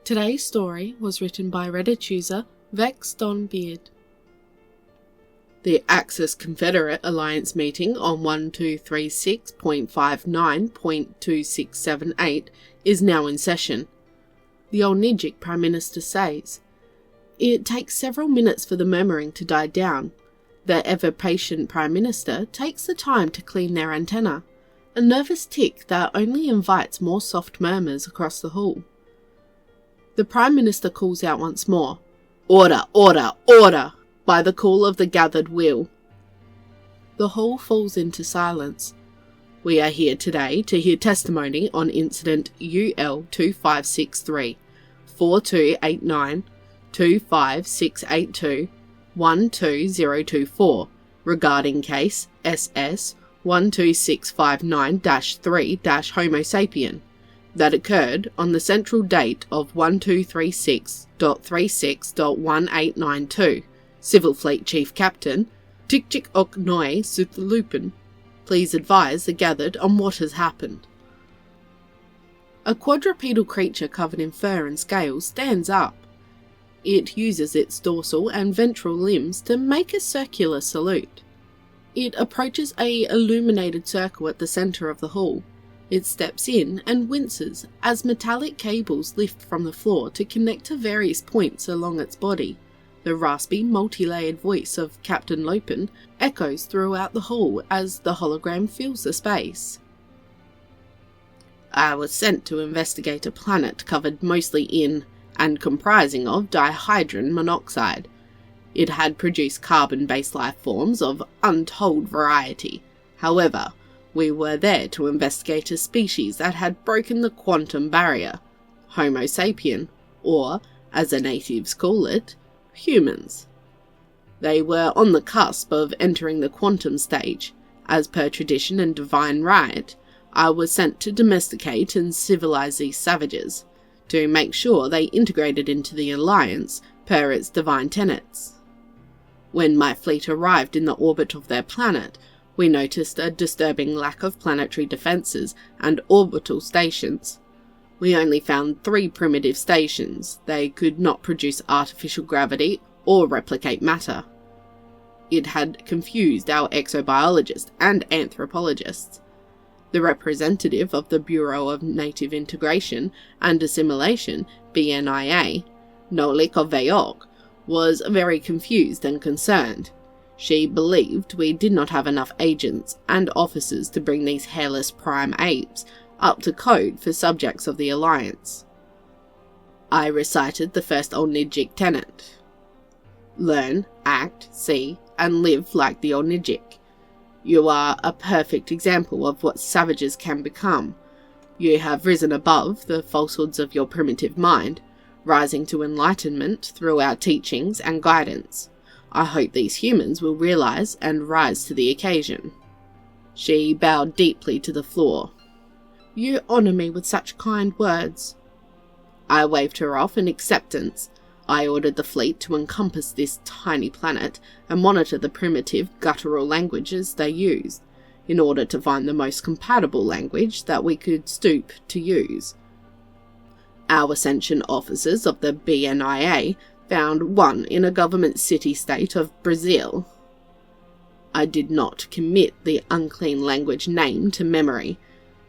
Today's story was written by Reddit user VekStonbeard. The Axis Confederate Alliance meeting on 1236.59.2678 is now in session. The Olnijik Prime Minister says, "It takes several minutes for the murmuring to die down. The ever-patient Prime Minister takes the time to clean their antenna, a nervous tick that only invites more soft murmurs across the hall. The Prime Minister calls out once more, 'Order, order, order!' by the call of the gathered wheel. The hall falls into silence. We are here today to hear testimony on incident UL 2563 4289 25682 12024 regarding case SS 12659-3-Homo sapien that occurred on the central date of 1236.36.1892. Civil Fleet Chief Captain Tikchik Oknoy Suthlupin. Please advise the gathered on what has happened." A quadrupedal creature covered in fur and scales stands up. It uses its dorsal and ventral limbs to make a circular salute. It approaches a illuminated circle at the centre of the hall. It steps in and winces as metallic cables lift from the floor to connect to various points along its body. The raspy, multi-layered voice of Captain Lopin echoes throughout the hall as the hologram fills the space. "I was sent to investigate a planet covered mostly in and comprising of dihydrogen monoxide. It had produced carbon-based life forms of untold variety. However, we were there to investigate a species that had broken the quantum barrier, Homo sapien, or, as the natives call it, humans. They were on the cusp of entering the quantum stage. As per tradition and divine right, I was sent to domesticate and civilize these savages, to make sure they integrated into the Alliance per its divine tenets. When my fleet arrived in the orbit of their planet, we noticed a disturbing lack of planetary defences and orbital stations. We only found 3 primitive stations. They could not produce artificial gravity or replicate matter. It had confused our exobiologists and anthropologists. The representative of the Bureau of Native Integration and Assimilation, BNIA, Nolik Oveyok, was very confused and concerned. She believed we did not have enough agents and officers to bring these hairless prime apes up to code for subjects of the Alliance. I recited the first Olnijik tenet. Learn, act, see, and live like the Olnijik. You are a perfect example of what savages can become. You have risen above the falsehoods of your primitive mind, rising to enlightenment through our teachings and guidance. I hope these humans will realize and rise to the occasion." She bowed deeply to the floor. "You honor me with such kind words." I waved her off in acceptance. I ordered the fleet to encompass this tiny planet and monitor the primitive, guttural languages they used, in order to find the most compatible language that we could stoop to use. Our Ascension officers of the BNIA found one in a government city-state of Brazil. I did not commit the unclean language name to memory.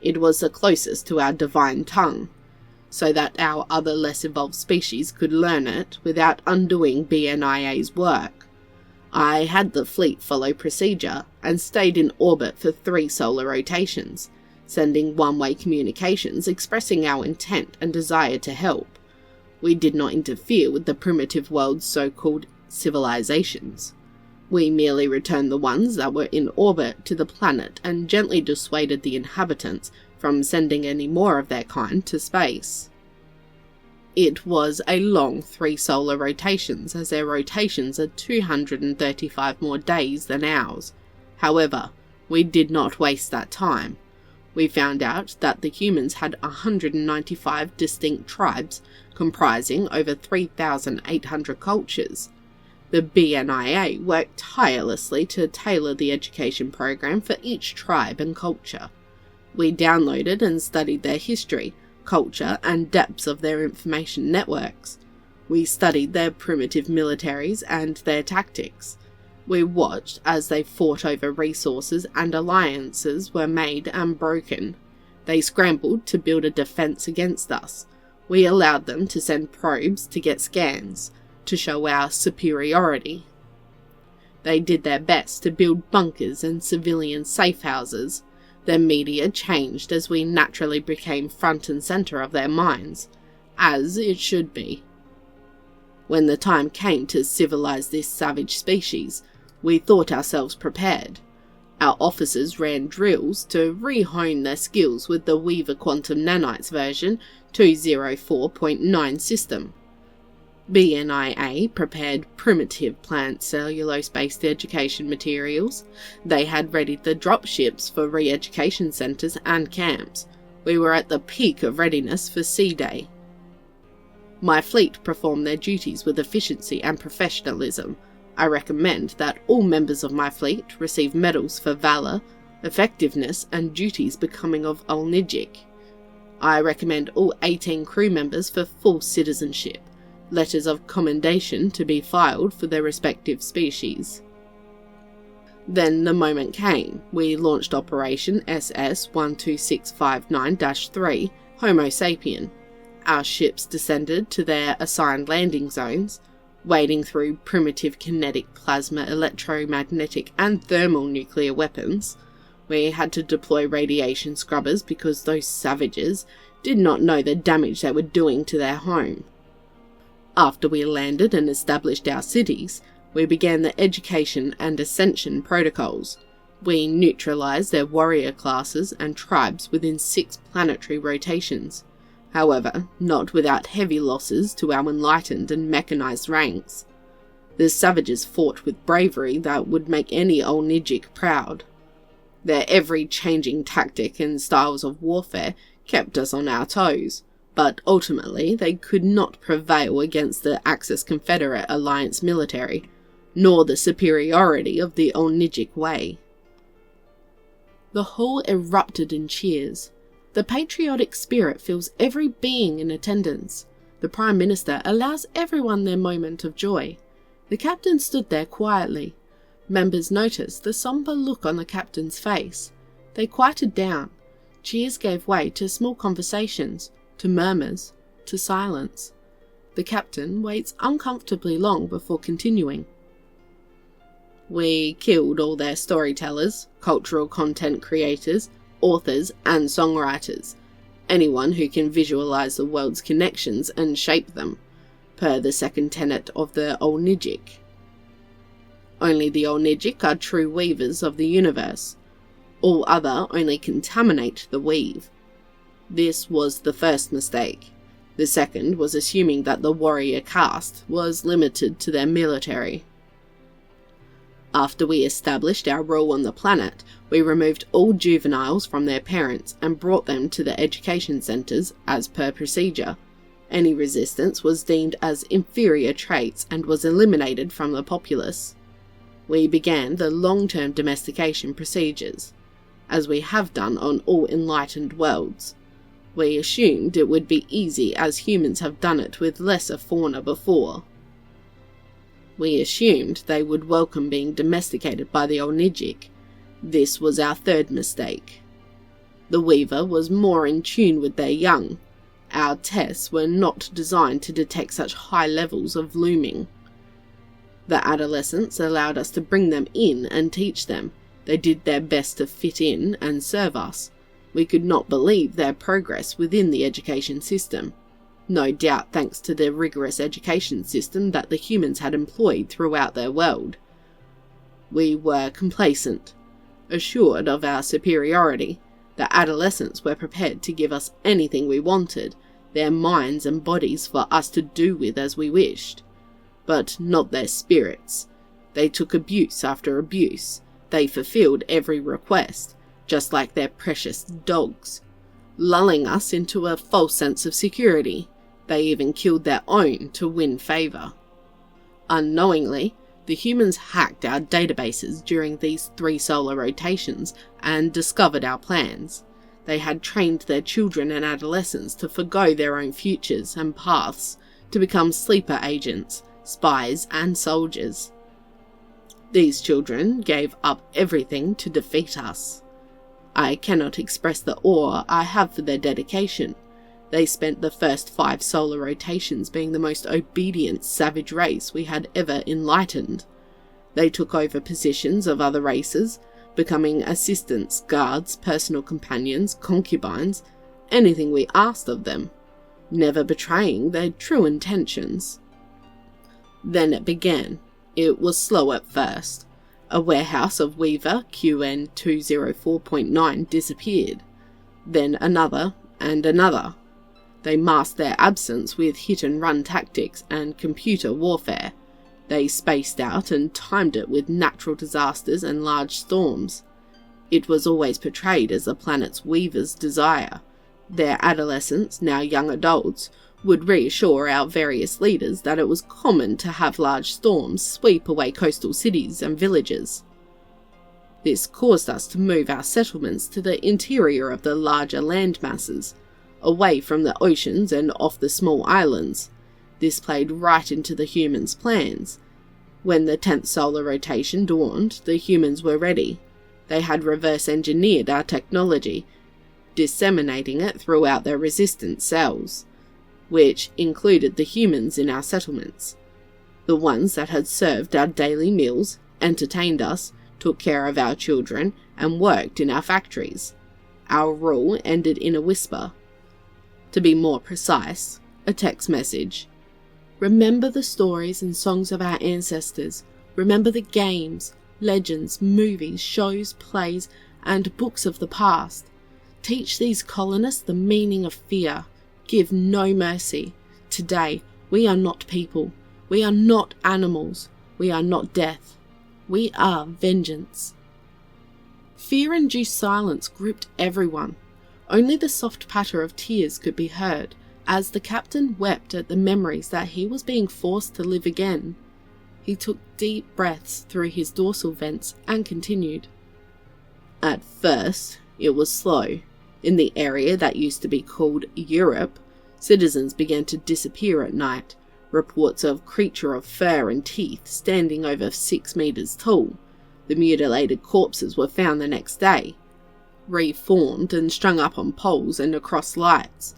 It was the closest to our divine tongue, so that our other less evolved species could learn it without undoing BNIA's work. I had the fleet follow procedure and stayed in orbit for 3 solar rotations, sending one-way communications expressing our intent and desire to help. We did not interfere with the primitive world's so-called civilizations. We merely returned the ones that were in orbit to the planet and gently dissuaded the inhabitants from sending any more of their kind to space. It was a long 3 solar rotations, as their rotations are 235 more days than ours. However, we did not waste that time. We found out that the humans had 195 distinct tribes, comprising over 3,800 cultures. The BNIA worked tirelessly to tailor the education program for each tribe and culture. We downloaded and studied their history, culture, and depths of their information networks. We studied their primitive militaries and their tactics. We watched as they fought over resources and alliances were made and broken. They scrambled to build a defense against us. We allowed them to send probes to get scans, to show our superiority. They did their best to build bunkers and civilian safe houses. Their media changed as we naturally became front and centre of their minds, as it should be. When the time came to civilize this savage species, we thought ourselves prepared. Our officers ran drills to re-hone their skills with the Weaver Quantum Nanites version 204.9 system. BNIA prepared primitive plant cellulose-based education materials. They had readied the dropships for re-education centres and camps. We were at the peak of readiness for C-Day. My fleet performed their duties with efficiency and professionalism. I recommend that all members of my fleet receive medals for valour, effectiveness, and duties becoming of Olnigic. I recommend all 18 crew members for full citizenship, letters of commendation to be filed for their respective species. Then the moment came. We launched Operation SS-12659-3 Homo sapien. Our ships descended to their assigned landing zones, wading through primitive kinetic, plasma, electromagnetic, and thermal nuclear weapons. We had to deploy radiation scrubbers because those savages did not know the damage they were doing to their home. After we landed and established our cities, we began the education and ascension protocols. We neutralized their warrior classes and tribes within 6 planetary rotations. However, not without heavy losses to our enlightened and mechanized ranks. The savages fought with bravery that would make any Olnigic proud. Their ever-changing tactic and styles of warfare kept us on our toes, but ultimately they could not prevail against the Axis Confederate Alliance military, nor the superiority of the Olnigic way. The hall erupted in cheers. The patriotic spirit fills every being in attendance. The Prime Minister allows everyone their moment of joy. The captain stood there quietly. Members noticed the sombre look on the captain's face. They quieted down. Cheers gave way to small conversations, to murmurs, to silence. The captain waits uncomfortably long before continuing. We killed all their storytellers, cultural content creators, authors and songwriters, anyone who can visualize the world's connections and shape them, per the second tenet of the Olnigic. Only the Olnigic are true weavers of the universe. All other only contaminate the weave. This was the first mistake. The second was assuming that the warrior caste was limited to their military. After we established our rule on the planet, we removed all juveniles from their parents and brought them to the education centres as per procedure. Any resistance was deemed as inferior traits and was eliminated from the populace. We began the long-term domestication procedures, as we have done on all enlightened worlds. We assumed it would be easy as humans have done it with lesser fauna before. We assumed they would welcome being domesticated by the Olnigic. This was our third mistake. The Weaver was more in tune with their young. Our tests were not designed to detect such high levels of looming. The adolescents allowed us to bring them in and teach them. They did their best to fit in and serve us. We could not believe their progress within the education system. No doubt thanks to the rigorous education system that the humans had employed throughout their world. We were complacent. Assured of our superiority, the adolescents were prepared to give us anything we wanted, their minds and bodies for us to do with as we wished. But not their spirits. They took abuse after abuse. They fulfilled every request, just like their precious dogs, lulling us into a false sense of security. They even killed their own to win favour. Unknowingly, The humans hacked our databases during these 3 solar rotations and discovered our plans. They had trained their children and adolescents to forgo their own futures and paths to become sleeper agents, spies, and soldiers. These children gave up everything to defeat us. I cannot express the awe I have for their dedication. They spent the first 5 solar rotations being the most obedient savage race we had ever enlightened. They took over positions of other races, becoming assistants, guards, personal companions, concubines, anything we asked of them, never betraying their true intentions. Then it began. It was slow at first. A warehouse of Weaver QN 204.9 disappeared. Then another and another. They masked their absence with hit-and-run tactics and computer warfare. They spaced out and timed it with natural disasters and large storms. It was always portrayed as the planet's Weaver's desire. Their adolescents, now young adults, would reassure our various leaders that it was common to have large storms sweep away coastal cities and villages. This caused us to move our settlements to the interior of the larger land masses, away from the oceans and off the small islands. This played right into the humans' plans. When the 10th solar rotation dawned, the humans were ready. They had reverse-engineered our technology, disseminating it throughout their resistant cells, which included the humans in our settlements. The ones that had served our daily meals, entertained us, took care of our children, and worked in our factories. Our rule ended in a whisper. To be more precise, a text message. Remember the stories and songs of our ancestors. Remember the games, legends, movies, shows, plays, and books of the past. Teach these colonists the meaning of fear. Give no mercy. Today, we are not people. We are not animals. We are not death. We are vengeance. Fear-induced silence gripped everyone. Only the soft patter of tears could be heard, as the captain wept at the memories that he was being forced to live again. He took deep breaths through his dorsal vents and continued. At first, it was slow. In the area that used to be called Europe, citizens began to disappear at night. Reports of creature of fur and teeth standing over 6 meters tall. The mutilated corpses were found the next day, reformed and strung up on poles and across lights.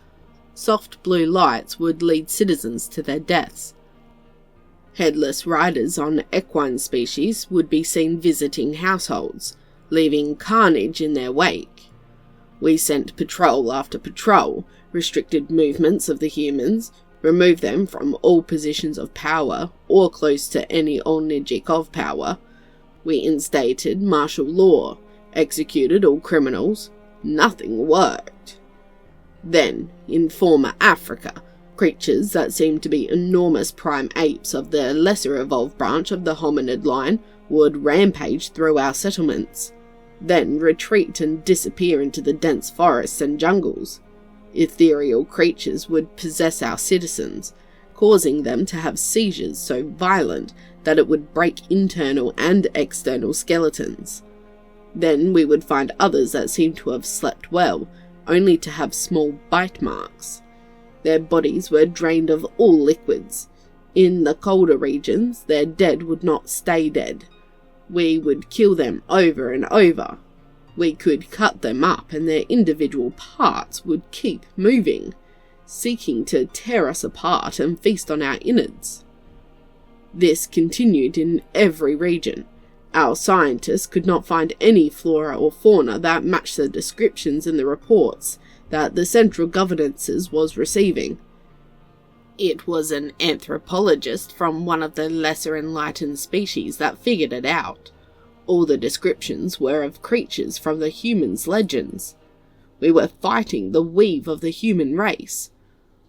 Soft blue lights would lead citizens to their deaths. Headless riders on equine species would be seen visiting households, leaving carnage in their wake. We sent patrol after patrol, restricted movements of the humans, removed them from all positions of power or close to any Olnigic of power. We instated martial law, executed all criminals. Nothing worked. Then, in former Africa, creatures that seemed to be enormous prime apes of the lesser evolved branch of the hominid line would rampage through our settlements, then retreat and disappear into the dense forests and jungles. Ethereal creatures would possess our citizens, causing them to have seizures so violent that it would break internal and external skeletons. Then we would find others that seemed to have slept well, only to have small bite marks. Their bodies were drained of all liquids. In the colder regions, their dead would not stay dead. We would kill them over and over. We could cut them up and their individual parts would keep moving, seeking to tear us apart and feast on our innards. This continued in every region. Our scientists could not find any flora or fauna that matched the descriptions in the reports that the central governances was receiving. It was an anthropologist from one of the lesser enlightened species that figured it out. All the descriptions were of creatures from the humans' legends. We were fighting the weave of the human race.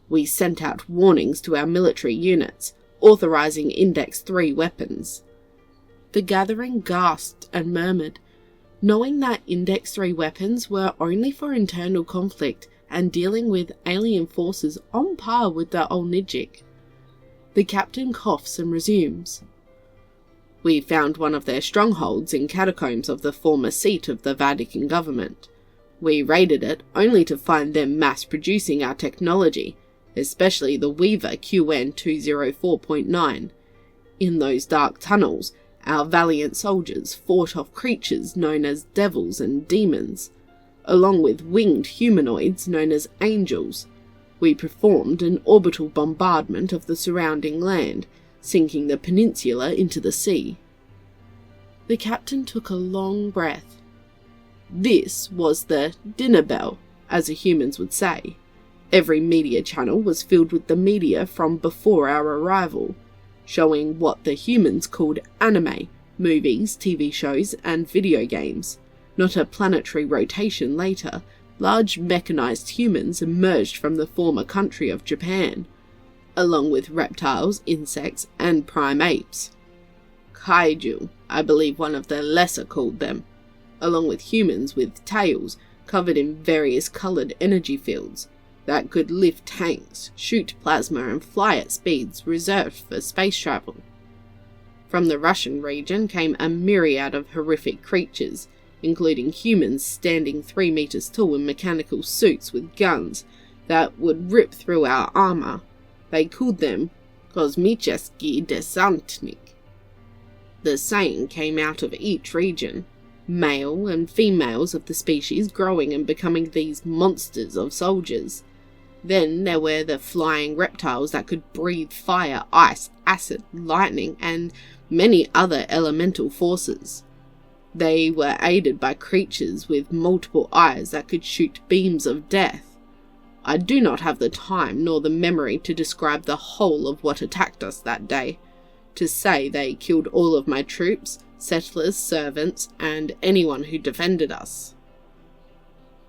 We sent out warnings to our military units, authorizing Index 3 weapons. The gathering gasped and murmured, knowing that Index 3 weapons were only for internal conflict and dealing with alien forces on par with the Olnigic. The captain coughs and resumes. We found one of their strongholds in catacombs of the former seat of the Vatican government. We raided it only to find them mass-producing our technology, especially the Weaver QN204.9. In those dark tunnels, our valiant soldiers fought off creatures known as devils and demons, along with winged humanoids known as angels. We performed an orbital bombardment of the surrounding land, sinking the peninsula into the sea. The captain took a long breath. This was the dinner bell, as the humans would say. Every media channel was filled with the media from before our arrival, showing what the humans called anime, movies, TV shows, and video games. Not a planetary rotation later, large mechanized humans emerged from the former country of Japan, along with reptiles, insects, and prime apes. Kaiju, I believe one of the lesser called them, along with humans with tails covered in various coloured energy fields that could lift tanks, shoot plasma, and fly at speeds reserved for space travel. From the Russian region came a myriad of horrific creatures, including humans standing 3 meters tall in mechanical suits with guns that would rip through our armor. They called them Kosmicheski Desantnik. The same came out of each region, male and females of the species growing and becoming these monsters of soldiers. Then there were the flying reptiles that could breathe fire, ice, acid, lightning, and many other elemental forces. They were aided by creatures with multiple eyes that could shoot beams of death. I do not have the time nor the memory to describe the whole of what attacked us that day. To say they killed all of my troops, settlers, servants, and anyone who defended us.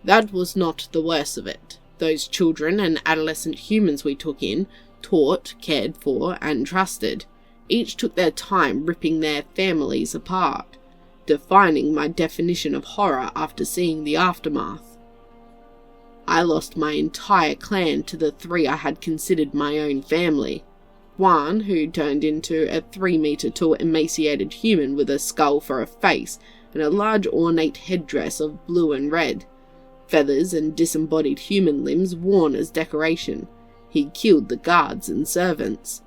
That was not the worst of it. Those children and adolescent humans we took in, taught, cared for, and trusted, each took their time ripping their families apart, defining my definition of horror after seeing the aftermath. I lost my entire clan to the 3 I had considered my own family. One who turned into a 3-meter tall emaciated human with a skull for a face and a large ornate headdress of blue and red, feathers and disembodied human limbs worn as decoration. He killed the guards and servants.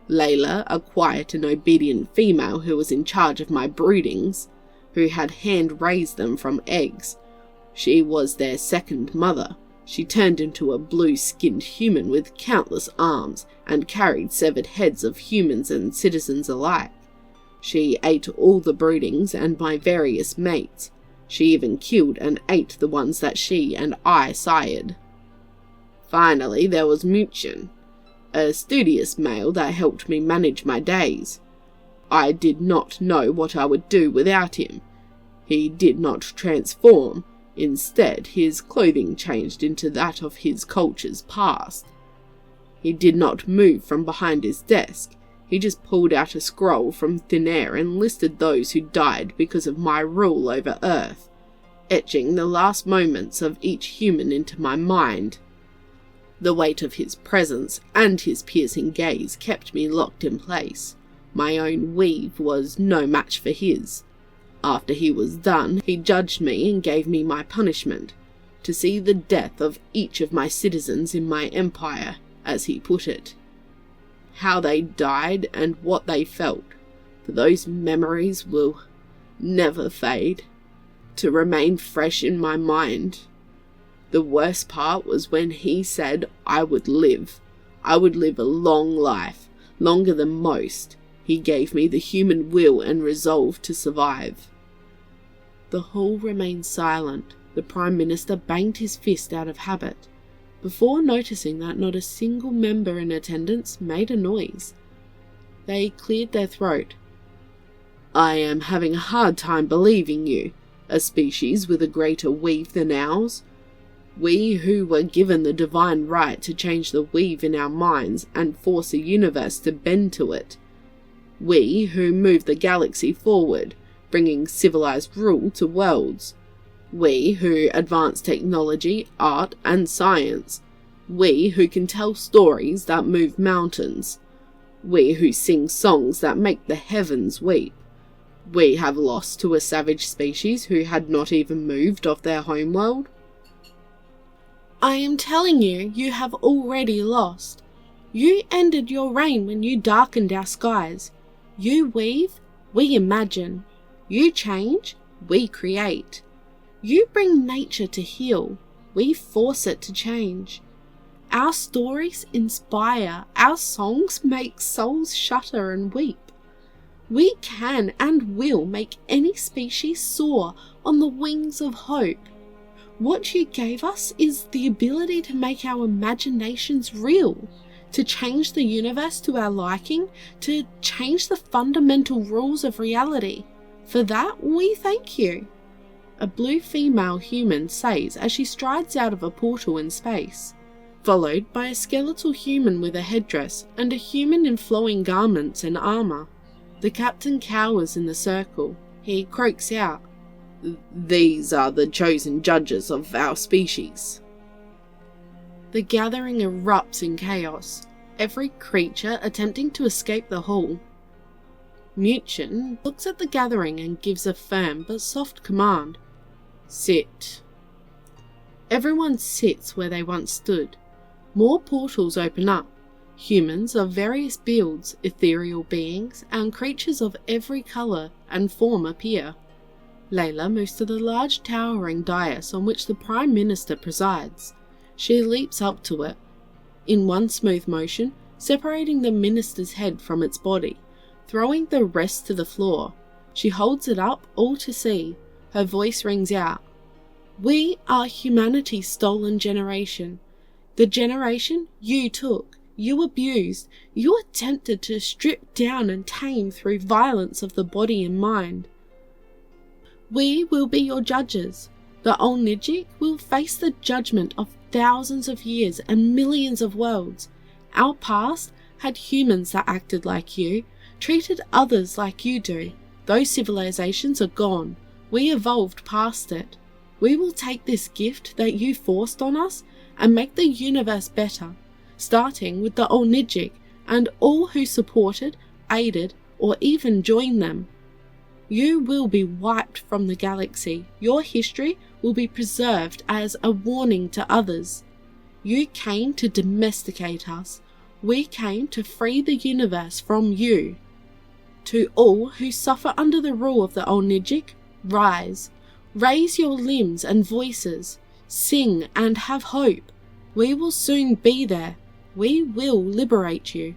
Layla, a quiet and obedient female who was in charge of my broodings, who had hand-raised them from eggs. She was their second mother. She turned into a blue-skinned human with countless arms and carried severed heads of humans and citizens alike. She ate all the broodings and my various mates. She even killed and ate the ones that she and I sired. Finally, there was Muchen, a studious male that helped me manage my days. I did not know what I would do without him. He did not transform. Instead, his clothing changed into that of his culture's past. He did not move from behind his desk. He just pulled out a scroll from thin air and listed those who died because of my rule over Earth, etching the last moments of each human into my mind. The weight of his presence and his piercing gaze kept me locked in place. My own weave was no match for his. After he was done, he judged me and gave me my punishment, to see the death of each of my citizens in my empire, as he put it. How they died and what they felt, for those memories will never fade, to remain fresh in my mind. The worst part was when he said I would live. I would live a long life, longer than most. He gave me the human will and resolve to survive. The hall remained silent. The Prime Minister banged his fist out of habit, before noticing that not a single member in attendance made a noise. They cleared their throat. I am having a hard time believing you, a species with a greater weave than ours. We who were given the divine right to change the weave in our minds and force the universe to bend to it. We who move the galaxy forward, bringing civilized rule to worlds. We who advance technology, art, and science. We who can tell stories that move mountains. We who sing songs that make the heavens weep. We have lost to a savage species who had not even moved off their homeworld. I am telling you, you have already lost. You ended your reign when you darkened our skies. You weave, we imagine. You change, we create. You bring nature to heal, we force it to change. Our stories inspire, our songs make souls shudder and weep. We can and will make any species soar on the wings of hope. What you gave us is the ability to make our imaginations real, to change the universe to our liking, to change the fundamental rules of reality. For that, we thank you. A blue female human says as she strides out of a portal in space, followed by a skeletal human with a headdress and a human in flowing garments and armour. The captain cowers in the circle. He croaks out, "These are the chosen judges of our species." The gathering erupts in chaos, every creature attempting to escape the hall. Muchen looks at the gathering and gives a firm but soft command. "Sit." Everyone sits where they once stood. More portals open up. Humans of various builds, ethereal beings, and creatures of every colour and form appear. Layla moves to the large towering dais on which the Prime Minister presides. She leaps up to it, in one smooth motion, separating the minister's head from its body, throwing the rest to the floor. She holds it up, all to see. Her voice rings out. "We are humanity's stolen generation. The generation you took, you abused, you attempted to strip down and tame through violence of the body and mind. We will be your judges. The Olnijik will face the judgment of thousands of years and millions of worlds. Our past had humans that acted like you, treated others like you do. Those civilizations are gone. We evolved past it. We will take this gift that you forced on us and make the universe better, starting with the Olnijik and all who supported, aided, or even joined them. You will be wiped from the galaxy. Your history will be preserved as a warning to others. You came to domesticate us. We came to free the universe from you. To all who suffer under the rule of the Olnijik, rise. Raise your limbs and voices. Sing and have hope. We will soon be there. We will liberate you."